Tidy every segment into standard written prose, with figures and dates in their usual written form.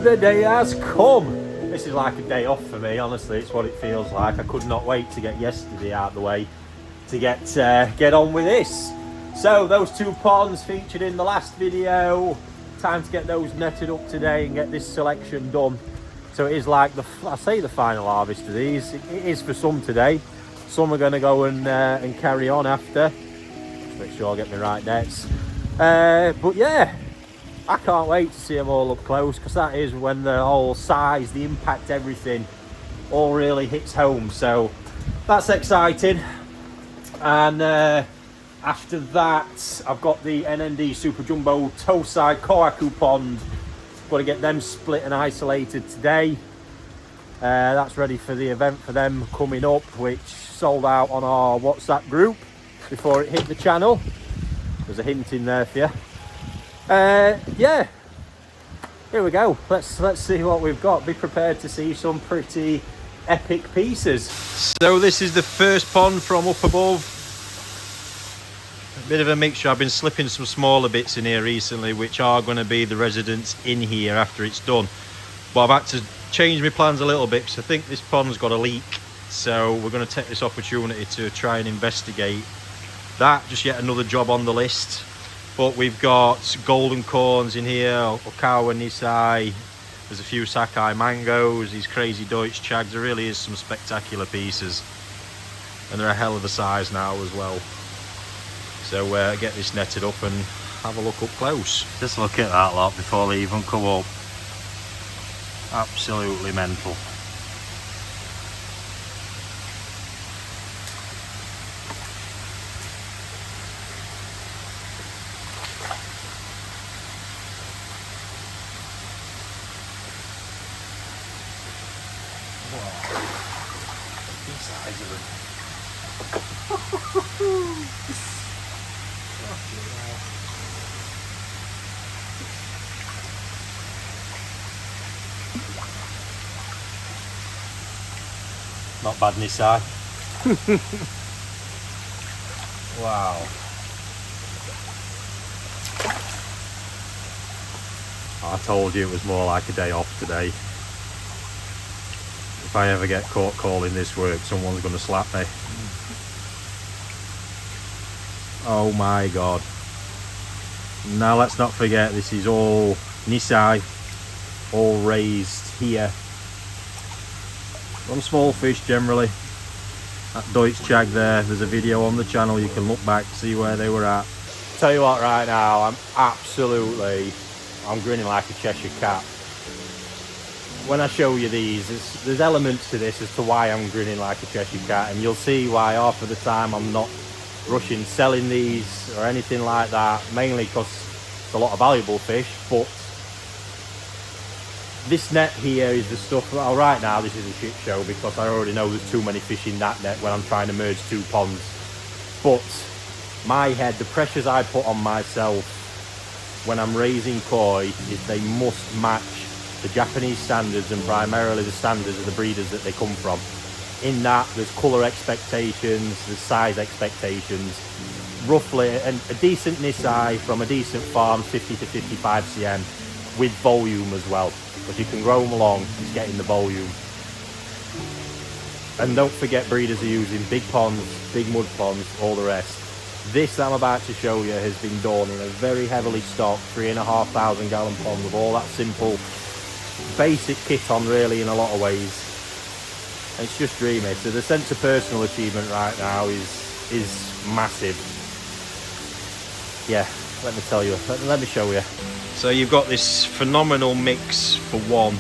The day has come. This is like a day off for me, honestly. It's what it feels like. I could not wait to get yesterday out of the way to get on with this. So those 2 ponds featured in the last video, time to get those netted up today and get this selection done. So it is like I say the final harvest of these. It is for some today. Some are going to go and carry on after. Just make sure I get my right nets. But yeah, I can't wait to see them all up close, because that is when the whole size, the impact, everything all really hits home. So that's exciting. And after that, I've got the T.N.J Super Jumbo Tosai Kohaku pond. Got to get them split and isolated today. That's ready for the event for them coming up, which sold out on our WhatsApp group before it hit the channel. There's a hint in there for you. Yeah, here we go. Let's see what we've got. Be prepared to see some pretty epic pieces. So this is the first pond from up above. A bit of a mixture. I've been slipping some smaller bits in here recently, which are going to be the residents in here after it's done. But I've had to change my plans a little bit, because I think this pond's got a leak. So we're going to take this opportunity to try and investigate that. Just yet another job on the list. But we've got golden corns in here, Okawa Nisai, there's a few Sakai mangoes, these crazy Doitsu Chags. There really is some spectacular pieces, and they're a hell of a size now as well. So get this netted up and have a look up close. Just look at that lot before they even come up. Absolutely mental. Not bad, Nisai. Wow. I told you it was more like a day off today. If I ever get caught calling this work, someone's going to slap me. Oh my god. Now let's not forget, this is all Nisai, all raised here. On small fish generally. That Doitsu Chag there's a video on the channel, you can look back, see where they were at. Tell you what, right now, I'm grinning like a Cheshire cat. When I show you these, there's elements to this as to why I'm grinning like a Cheshire cat, and you'll see why half of the time I'm not rushing selling these or anything like that, mainly because it's a lot of valuable fish. But this net here is the stuff. Well, right now this is a shit show because I already know there's too many fish in that net when I'm trying to merge 2 ponds. But my head, the pressures I put on myself when I'm raising koi is they must match the Japanese standards, and primarily the standards of the breeders that they come from. In that, there's colour expectations, there's size expectations. Roughly, a decent Nisai from a decent farm, 50 to 55 cm, with volume as well. Because you can grow them along, it's getting the volume. And don't forget, breeders are using big ponds, big mud ponds, all the rest. This that I'm about to show you has been done in a very heavily stocked 3,500 gallon pond with all that simple, basic kit on really in a lot of ways. And it's just dreamy. So the sense of personal achievement right now is massive. Yeah, let me tell you, let me show you. So you've got this phenomenal mix for one.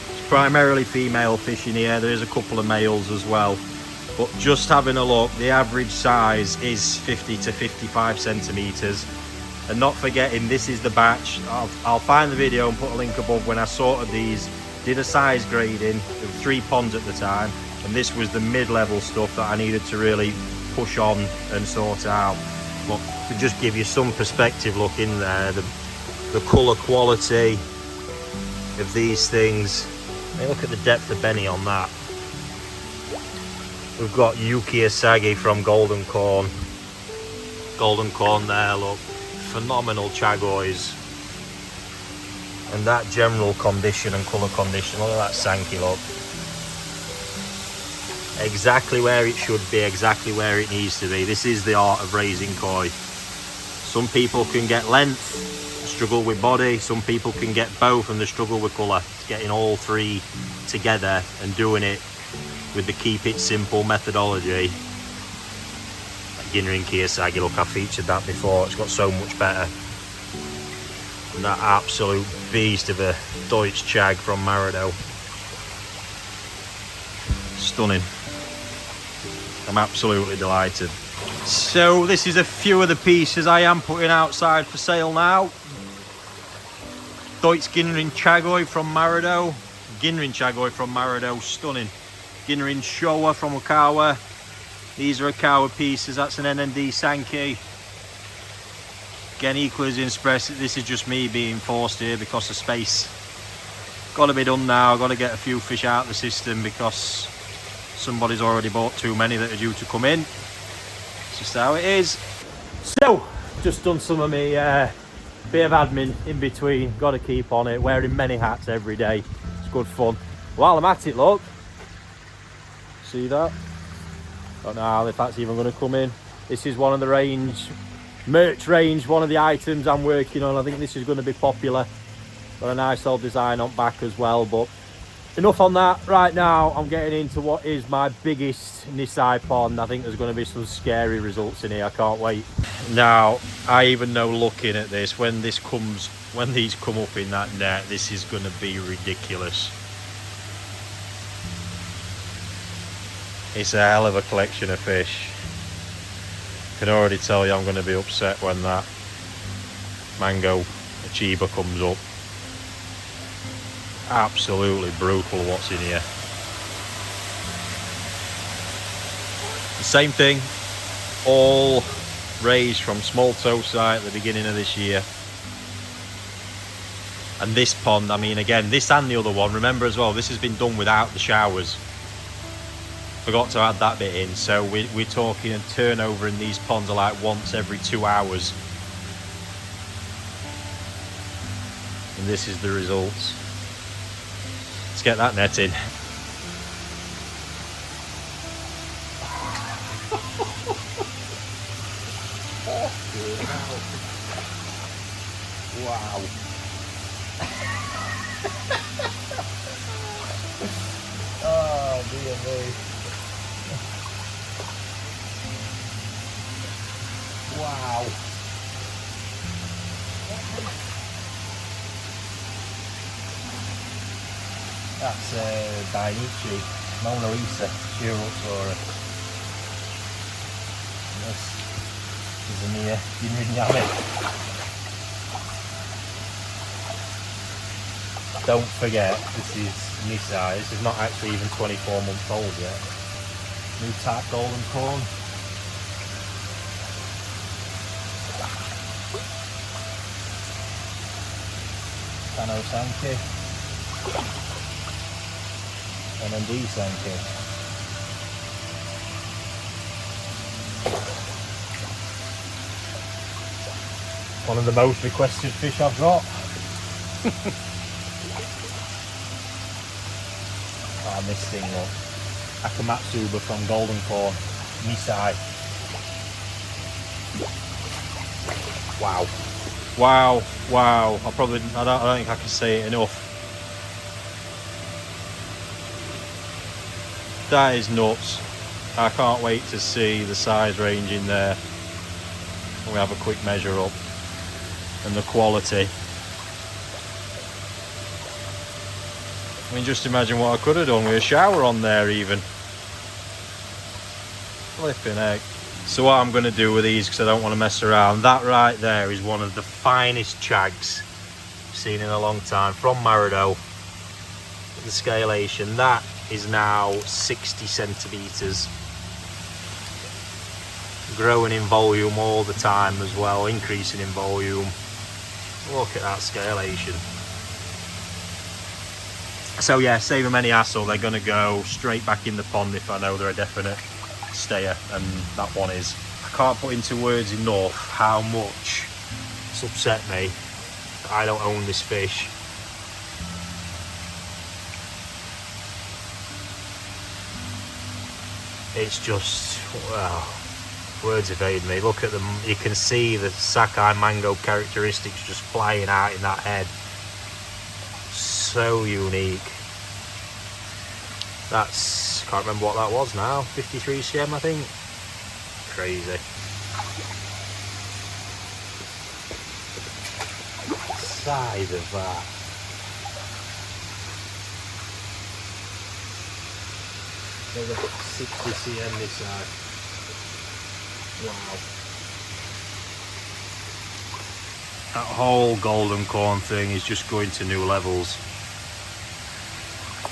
It's primarily female fish in here. There is a couple of males as well. But just having a look, the average size is 50 to 55 centimeters. And not forgetting, this is the batch. I'll find the video and put a link above when I sorted these. Did a size grading. There were 3 ponds at the time. And this was the mid-level stuff that I needed to really push on and sort out. But to just give you some perspective, look in there, the colour quality of these things. Hey, look at the depth of Benny on that. We've got Yuki Asagi from Golden Corn. Golden Corn there, look. Phenomenal chagois. And that general condition and colour condition, look at that Sankey, look. Exactly where it should be, exactly where it needs to be. This is the art of raising koi. Some people can get length, struggle with body. Some people can get both and they struggle with colour. Getting all three together and doing it with the keep it simple methodology. Ginrin Kiyosaki, look, I featured that before. It's got so much better. And that absolute beast of a Doitsu Chag from Marado. Stunning. I'm absolutely delighted. So this is a few of the pieces I am putting outside for sale now. Doitsu Ginrin Chagoi from Marado. Ginrin Chagoi from Marado, stunning. Ginrin Showa from Okawa. These are Okawa pieces, that's an T.N.J Sankey. Again, equally as impressive. This is just me being forced here because of space. Got to be done now, got to get a few fish out of the system because somebody's already bought too many that are due to come in. It's just how it is. So, just done some of me bit of admin in between. Got to keep on it, wearing many hats every day. It's good fun. While I'm at it, look. See that? Don't know if that's even going to come in. This is one of the merch range, one of the items I'm working on. I think this is going to be popular. Got a nice old design on back as well, but enough on that. Right now, I'm getting into what is my biggest Nisai pond. I think there's going to be some scary results in here. I can't wait. Now, I even know looking at this, when these come up in that net, this is going to be ridiculous. It's a hell of a collection of fish. I can already tell you I'm going to be upset when that mango Chiba comes up. Absolutely brutal what's in here. The same thing, all raised from small Tosai at the beginning of this year. And this pond, I mean, again, this and the other one, remember as well, this has been done without the showers. Forgot to add that bit in, so we're talking a turnover in these ponds are like once every 2 hours. And this is the results. Let's get that net in. Wow. Oh dear me. Wow. That's Doitsu Mona Lisa Cheer Up for her. This is a near Ginrin Yami. Don't forget, this is Nisai. This is not actually even 24 months old yet. New type golden corn. Kano Sankey. T.N.J Sankey. One of the most requested fish I've got. Oh, this thing, look. Akamatsuba from Golden Corn. Nisai. Wow. Wow, wow. I don't think I can say it enough. That is nuts. I can't wait to see the size range in there. We have a quick measure up. And the quality. I mean, just imagine what I could have done with a shower on there even. Flipping heck. So what I'm going to do with these, because I don't want to mess around, that right there is one of the finest chags I've seen in a long time from Marado. The scalation, that is now 60 centimetres. Growing in volume all the time as well, increasing in volume. Look at that scalation. So yeah, save them any hassle. They're going to go straight back in the pond if I know they're a definite stayer, and that one is. I can't put into words enough how much it's upset me that I don't own this fish. It's just, well, words evade me. Look at them, you can see the Sakai mango characteristics just flying out in that head. So unique. That's, can't remember what that was now, 53 cm I think. Crazy. Size of that. There's a 60 cm this side. Wow. That whole golden corn thing is just going to new levels.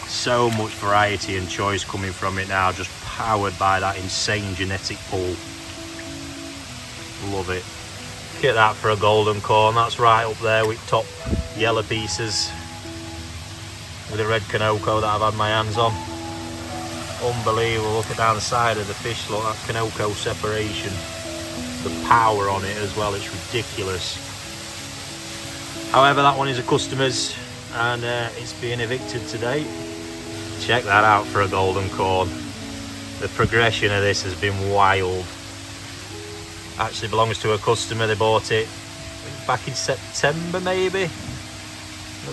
So much variety and choice coming from it now, just powered by that insane genetic pool. Love it. Look at that for a golden corn, that's right up there with top yellow pieces with a red Kanoko that I've had my hands on. Unbelievable. Look at down the side of the fish, look, that Kanoko separation. The power on it as well, it's ridiculous. However, that one is a customer's and it's being evicted today. Check that out for a golden corn. The progression of this has been wild. Actually belongs to a customer, they bought it back in September maybe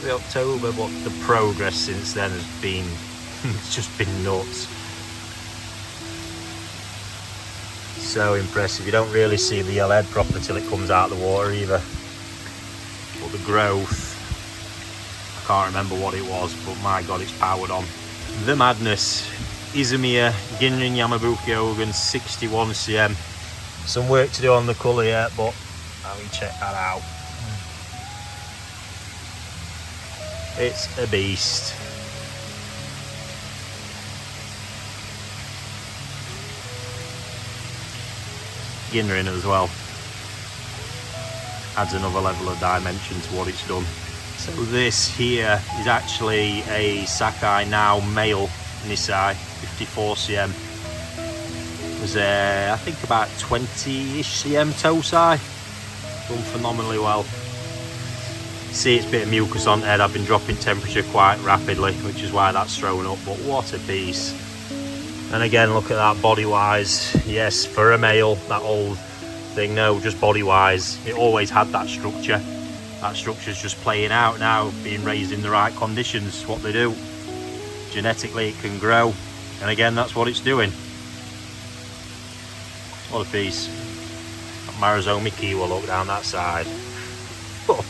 October, but the progress since then has been it's just been nuts. So impressive. You don't really see the yellow head proper till it comes out of the water either, but the growth, I can't remember what it was, but my god, it's powered on. The madness. Izumiya Ginrin Yamabuki Ogun, 61 cm. Some work to do on the colour yet, but I mean, check that out. It's a beast. Ginrin as well. Adds another level of dimension to what it's done. So this here is actually a Sakai now male Nisai, 54 cm. It was I think about 20-ish cm Tosai. Done phenomenally well. See, it's a bit of mucus on the head. I've been dropping temperature quite rapidly, which is why that's thrown up, but what a piece. And again, look at that body wise. Yes, for a male, that old thing, no, just body wise, it always had that structure. That structure's just playing out now, being raised in the right conditions, what they do. Genetically it can grow, and again, that's what it's doing. What a piece. That Maruzomi Kiwa look down that side. Oh.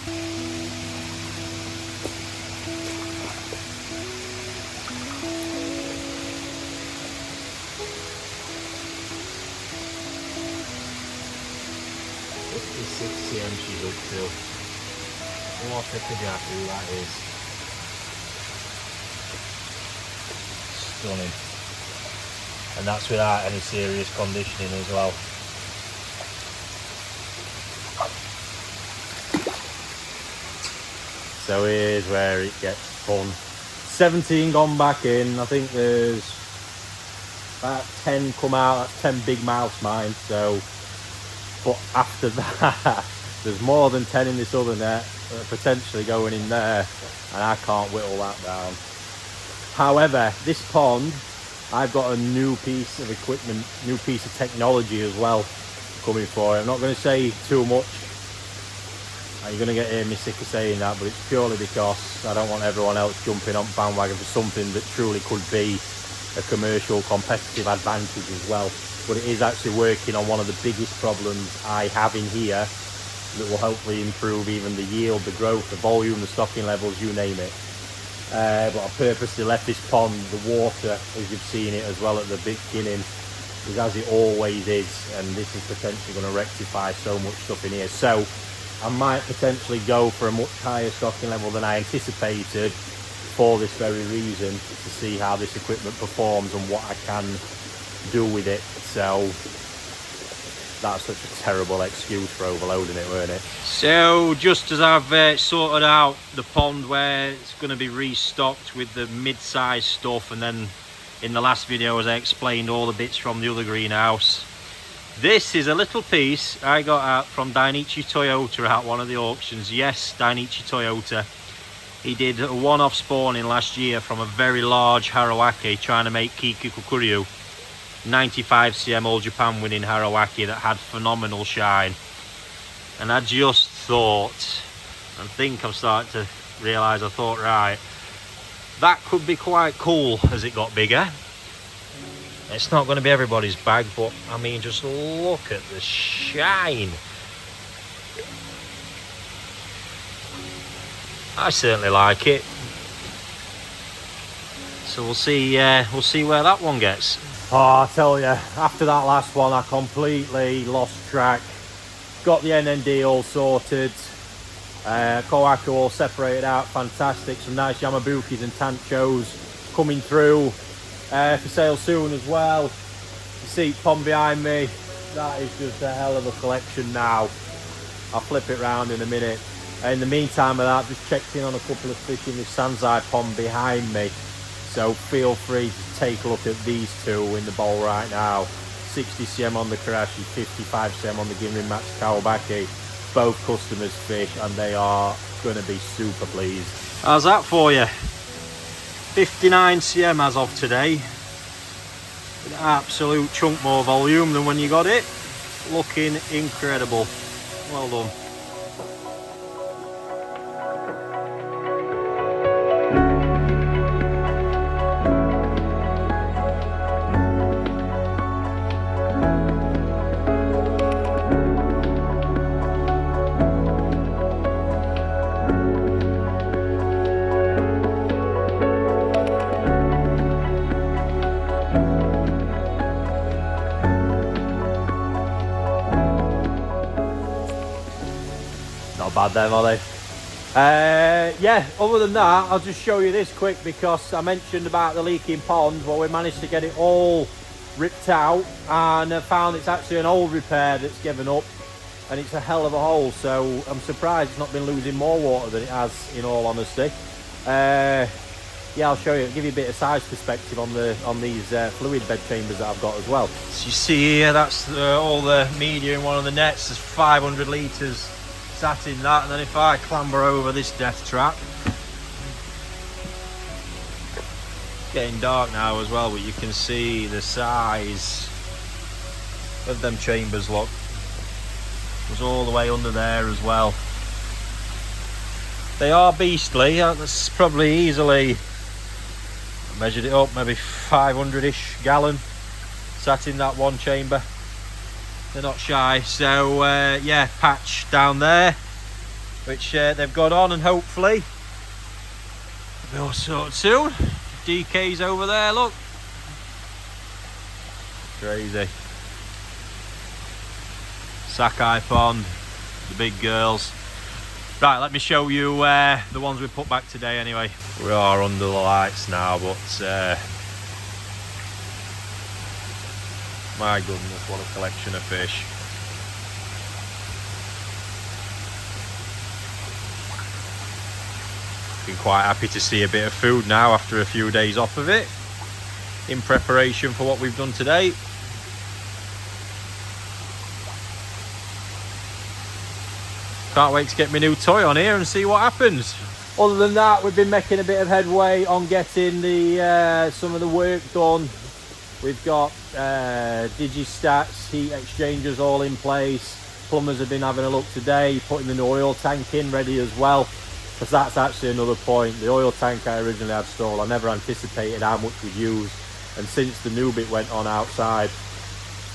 cm she's up to. What a kajaku that is. Stunning. And that's without any serious conditioning as well. So here's where it gets fun. 17 gone back in. I think there's about 10 come out. That's 10 big mouths mine. So, but after that, there's more than 10 in this other net, potentially going in there, and I can't whittle that down. However, this pond, I've got a new piece of equipment, new piece of technology as well coming for it. I'm not going to say too much. You're going to get me sick of saying that, but it's purely because I don't want everyone else jumping on bandwagon for something that truly could be a commercial competitive advantage as well. But it is actually working on one of the biggest problems I have in here that will hopefully improve even the yield, the growth, the volume, the stocking levels, you name it. But I purposely left this pond, the water, as you've seen it as well at the beginning, is as it always is, and this is potentially going to rectify so much stuff in here. So I might potentially go for a much higher stocking level than I anticipated for this very reason, to see how this equipment performs and what I can do with it. So that's such a terrible excuse for overloading it, weren't it? So just as I've sorted out the pond where it's going to be restocked with the mid-size stuff, and then in the last video as I explained all the bits from the other greenhouse, this is a little piece I got out from Dainichi Toyota at one of the auctions. Yes, Dainichi Toyota. He did a one-off spawning last year from a very large Harawaki trying to make Kikukuryu. 95 cm All Japan winning Harawaki that had phenomenal shine. And I just thought, I think I'm starting to realise, I thought, right, that could be quite cool as it got bigger. It's not going to be everybody's bag, but I mean, just look at the shine. I certainly like it. So we'll see where that one gets. Oh, I tell you, after that last one, I completely lost track. Got the NND all sorted. Kohaku all separated out, fantastic. Some nice Yamabukis and Tanchos coming through for sale soon as well. The seat pond behind me, that is just a hell of a collection now. I'll flip it round in a minute. In the meantime of that, just checked in on a couple of fish in the Sansai pond behind me. So feel free to take a look at these two in the bowl right now. 60 cm on the Karashi, 55 cm on the Ginrin Max Kawabaki. Both customers fish and they are going to be super pleased. How's that for you? 59 cm as of today. An absolute chunk more volume than when you got it. Looking incredible. Well done. Not bad them, are they? Yeah, other than that, I'll just show you this quick because I mentioned about the leaking pond. Well, we managed to get it all ripped out and I found it's actually an old repair that's given up and it's a hell of a hole, so I'm surprised it's not been losing more water than it has, in all honesty. Yeah, I'll show you, give you a bit of size perspective on these fluid bed chambers that I've got as well. So you see here, that's all the media in one of the nets. There's 500 litres sat in that, and then if I clamber over this death trap, it's getting dark now as well, but you can see the size of them chambers. Look, it was all the way under there as well. They are beastly. That's probably easily, I measured it up, maybe 500-ish gallon sat in that one chamber. They're not shy. So yeah, patch down there, which they've got on, and hopefully we'll sort soon. DK's over there, look. Crazy. Sakai pond, the big girls. Right, let me show you the ones we put back today anyway. We are under the lights now, but my goodness, what a collection of fish. Been quite happy to see a bit of food now after a few days off of it, in preparation for what we've done today. Can't wait to get my new toy on here and see what happens. Other than that, we've been making a bit of headway on getting the some of the work done. We've got Digistacks, heat exchangers all in place. Plumbers have been having a look today, putting the new oil tank in ready as well, because that's actually another point. The oil tank I originally had installed, I never anticipated how much we'd use, and since the new bit went on outside,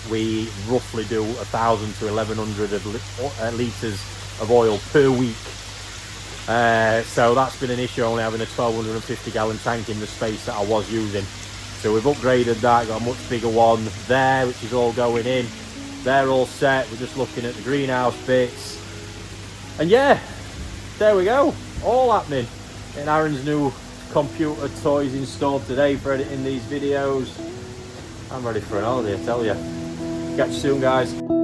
we roughly do 1,000 to 1,100 litres of oil per week. So that's been an issue, only having a 1,250 gallon tank in the space that I was using. So we've upgraded that, got a much bigger one there, which is all going in. They're all set. We're just looking at the greenhouse bits. And yeah, there we go. All happening. And Aaron's new computer toys installed today for editing these videos. I'm ready for an holiday, I tell you. Catch you soon, guys.